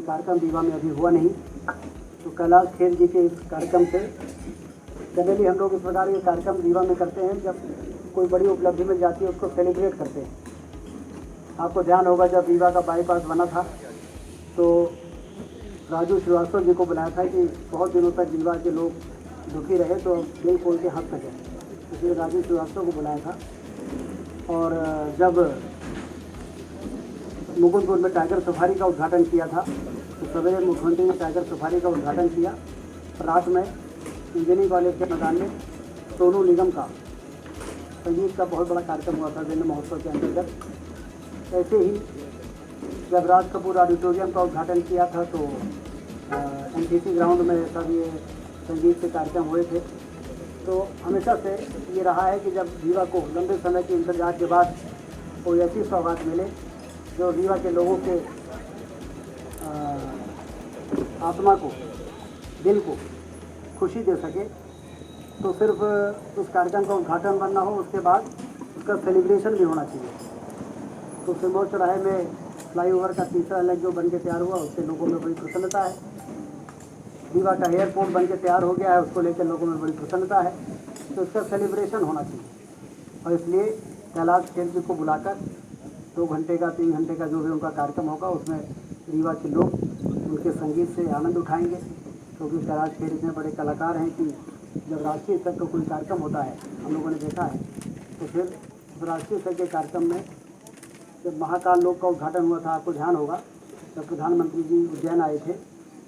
कार्यक्रम रीवा में अभी हुआ नहीं, तो कैलाश खेर जी के इस कार्यक्रम से जनरली हम लोग इस प्रकार के कार्यक्रम रीवा में करते हैं। जब कोई बड़ी उपलब्धि मिल जाती है उसको सेलिब्रेट करते हैं। आपको ध्यान होगा जब रीवा का बाईपास बना था तो राजू श्रीवास्तव जी को बुलाया था कि बहुत दिनों तक रीवा के लोग दुखी रहे तो दिल खोल के हंस सकें, इसलिए राजू श्रीवास्तव को बुलाया था। और जब मुकुंदपुर में टाइगर सफारी का उद्घाटन किया था तो सवेरे मुख्यमंत्री ने टाइगर सफारी का उद्घाटन किया। रात में इंजीनियरिंग कॉलेज के मैदान में सोनू निगम का संगीत का बहुत बड़ा कार्यक्रम हुआ था विभिन्न महोत्सव के अंतर्गत। ऐसे ही जब राज कपूर ऑडिटोरियम का उद्घाटन किया था तो एनसीसी ग्राउंड में सब ये संगीत के कार्यक्रम हुए थे। तो हमेशा से ये रहा है कि जब रीवा को लंबे समय के इंतजार के बाद कोई ऐसी सौगात मिले जो रीवा के लोगों के आत्मा को, दिल को खुशी दे सके, तो सिर्फ उस कार्यक्रम का उद्घाटन बनना हो, उसके बाद उसका सेलिब्रेशन भी होना चाहिए। तो सिरमौर चौराहे में फ्लाईओवर का तीसरा लेग जो बन के तैयार हुआ उससे लोगों में बड़ी प्रसन्नता है। रीवा का एयरपोर्ट बन के तैयार हो गया है, उसको लेकर लोगों में बड़ी प्रसन्नता है। तो इसका सेलिब्रेशन होना चाहिए और इसलिए कैलाश खेर जी को बुलाकर 2 घंटे का 3 घंटे का जो भी उनका कार्यक्रम होगा उसमें रीवा के लोग उनके संगीत से आनंद उठाएंगे, क्योंकि कैलाश खेर इतने बड़े कलाकार हैं कि जब राष्ट्रीय स्तर का कोई कार्यक्रम होता है, हम लोगों ने देखा है, तो फिर राष्ट्रीय स्तर के कार्यक्रम में जब महाकाल लोक का उद्घाटन हुआ था, आपको ध्यान होगा जब प्रधानमंत्री जी उज्जैन आए थे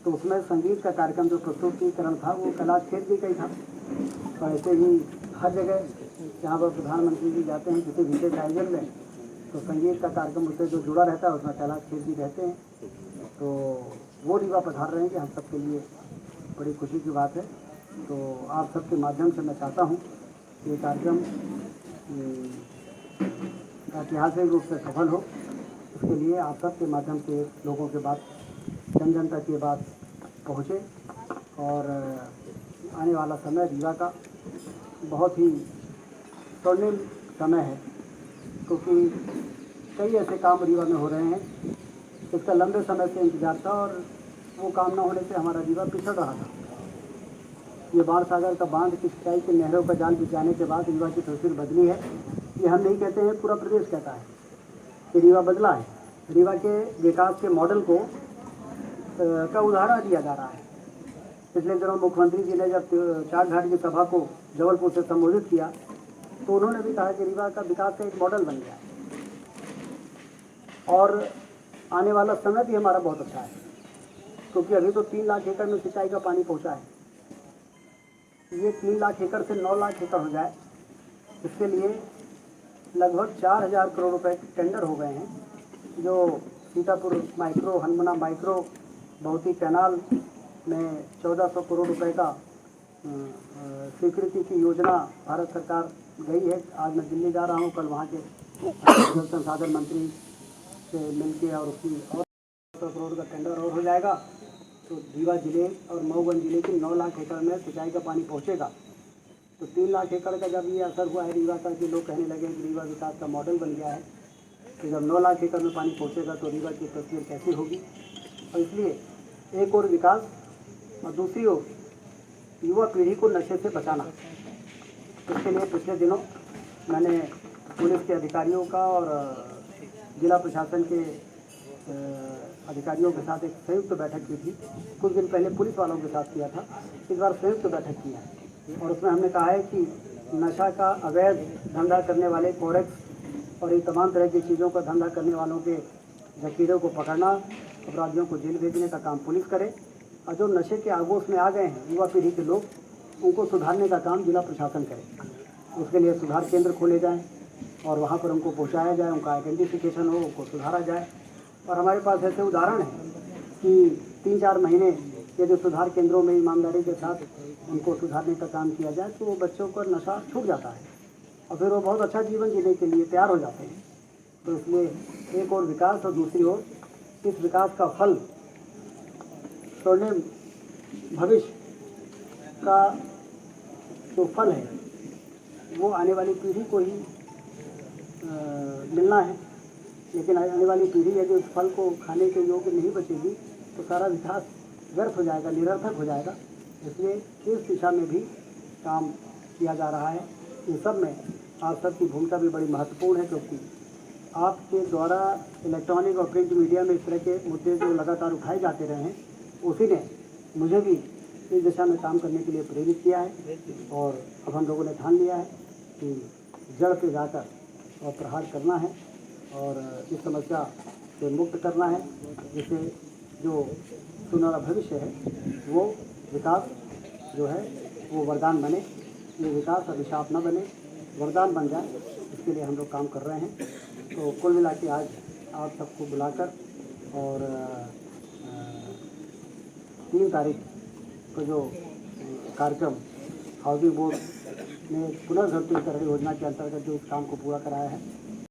तो उसमें संगीत का कार्यक्रम जो प्रस्तुतिकरण था वो कैलाश खेर जी का ही था। तो ऐसे ही हर जगह जहाँ पर प्रधानमंत्री जी जाते हैं किसी विशेष आयोजन में तो संगीत का कार्यक्रम उससे जो जुड़ा रहता है उसमें कैलाश खेर जी रहते हैं। तो वो रीवा पधार रहे हैं कि हम सबके लिए बड़ी खुशी की बात है। तो आप सबके माध्यम से मैं चाहता हूँ कि ये कार्यक्रम ऐतिहासिक रूप से सफल हो, उसके लिए आप सबके माध्यम से लोगों के बात, जन जन तक ये बात पहुँचे और आने वाला समय रीवा का बहुत ही स्वर्णिम समय है, क्योंकि कई ऐसे काम रीवा में हो रहे हैं जिसका लंबे समय से इंतजार था और वो काम न होने से हमारा रीवा पिछड़ रहा था। ये बाणसागर का बांध की सिंचाई के नहरों का जाल बिछाने के बाद रीवा की तस्वीर बदली है। ये हम नहीं कहते हैं, पूरा प्रदेश कहता है कि रीवा बदला है। रीवा के विकास के मॉडल को का उदाहरण दिया जा रहा है। पिछले दिनों मुख्यमंत्री जी ने जब चार घाट की सभा को जबलपुर से संबोधित किया तो उन्होंने भी कहा कि रीवा का विकास का एक मॉडल बन गया है और आने वाला समय भी हमारा बहुत अच्छा है, क्योंकि अभी तो 3 लाख एकड़ में सिंचाई का पानी पहुंचा है। ये 3 लाख एकड़ से 9 लाख एकड़ हो जाए, इसके लिए लगभग 4,000 करोड़ रुपए के टेंडर हो गए हैं, जो Sitapur micro, Hanumana micro, Bahuti canal में 1400 करोड़ रुपए का स्वीकृति की योजना भारत सरकार गई है। आज मैं दिल्ली जा रहा हूँ, कल वहाँ के जल संसाधन मंत्री से मिलके और उसकी और 100 करोड़ का टेंडर और हो जाएगा, तो रीवा जिले और मऊगंज जिले की 9 लाख एकड़ में सिंचाई का पानी पहुँचेगा। तो 3 लाख एकड़ का जब ये असर हुआ है रीवा का कि लोग कहने लगे कि रीवा विकास का मॉडल बन गया है, तो जब 9 लाख एकड़ में पानी पहुँचेगा तो रीवा की तस्वीर कैसी होगी। और इसलिए एक और विकास और दूसरी ओर युवा पीढ़ी को नशे से बचाना, इसके लिए पिछले दिनों मैंने पुलिस के अधिकारियों का और जिला प्रशासन के अधिकारियों के साथ एक संयुक्त बैठक की थी। कुछ दिन पहले पुलिस वालों के साथ किया था, इस बार संयुक्त बैठक की है और उसमें हमने कहा है कि नशा का अवैध धंधा करने वाले कोरेक्स और इन तमाम तरह की चीज़ों का धंधा करने वालों के जकीरों को पकड़ना, अपराधियों को जेल भेजने का काम पुलिस करे और जो नशे के आगोश में आ गए हैं युवा पीढ़ी के लोग, उनको सुधारने का काम जिला प्रशासन करे। उसके लिए सुधार केंद्र खोले जाएं और वहाँ पर उनको पहुँचाया जाए, उनका आइडेंटिफिकेशन हो, उनको सुधारा जाए। और हमारे पास ऐसे उदाहरण हैं कि 3-4 महीने ये जो सुधार केंद्रों में ईमानदारी के साथ उनको सुधारने का काम किया जाए तो वो बच्चों का नशा छूट जाता है और फिर वो बहुत अच्छा जीवन जीने के लिए तैयार हो जाते हैं। तो इसलिए एक और विकास और दूसरी ओर इस विकास का फल, स्वर्णिम भविष्य का जो फल है वो आने वाली पीढ़ी को ही मिलना है। लेकिन आने वाली पीढ़ी है जो इस फल को खाने के योग्य नहीं बचेगी तो सारा विकास व्यर्थ हो जाएगा, निरर्थक हो जाएगा। इसलिए इस दिशा में भी काम किया जा रहा है। इन सब में आप सबकी भूमिका भी बड़ी महत्वपूर्ण है, क्योंकि आपके द्वारा इलेक्ट्रॉनिक और प्रिंट मीडिया में इस तरह के मुद्दे जो लगातार उठाए जाते रहे हैं, उसी ने मुझे भी इस दिशा में काम करने के लिए प्रेरित किया है। और अब हम लोगों ने ठान लिया है कि जड़ पे जाकर और प्रहार करना है और इस समस्या से मुक्त करना है, जिससे जो सुनहरा भविष्य है वो विकास जो है वो वरदान बने। ये विकास अभिशाप न बने, वरदान बन जाए, इसके लिए हम लोग काम कर रहे हैं। तो कुल मिला के आज आप सबको बुलाकर और 3 तारीख को जो कार्यक्रम हाउसिंग बोर्ड ने पुनर्घर योजना के अंतर्गत जो इस काम को पूरा कराया है,